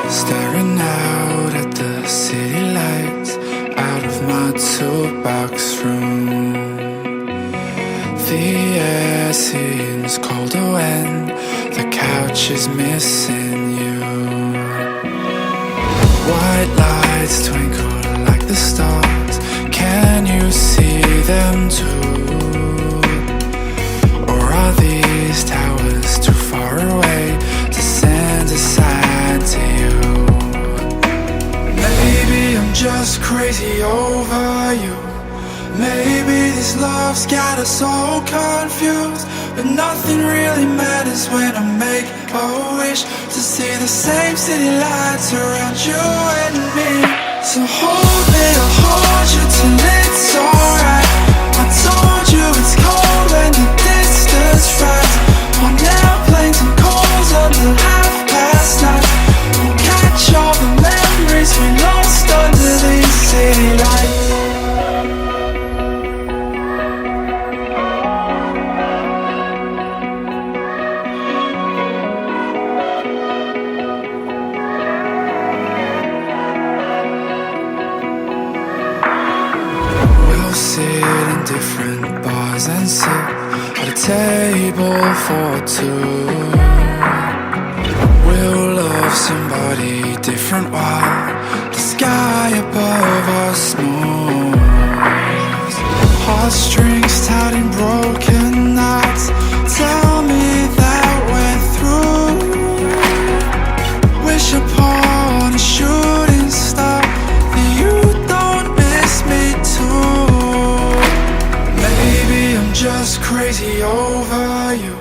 Staring out at the city lights out of my toolbox room. The air seems colder when the couch is missing you. White lights twinkle like the stars. Can you see them too? Or are these towers too far away to send a sign to you? Maybe I'm just crazy over you. Maybe this love's got us all confused. But nothing really matters when I make a wish to see the same city lights around you and me. So hold me, I'll hold you till it's alright. I told you it's cold when the distance flies. On airplanes and calls under 9:30. We'll catch all the memories we lost under these city lights. Sit in different bars and sit at a table for two. We'll love somebody different while the sky above us moves. Heartstrings tied in broken knots tell me that we're through. Wish upon a shooting star that you don't miss me too. Maybe I'm just crazy over you.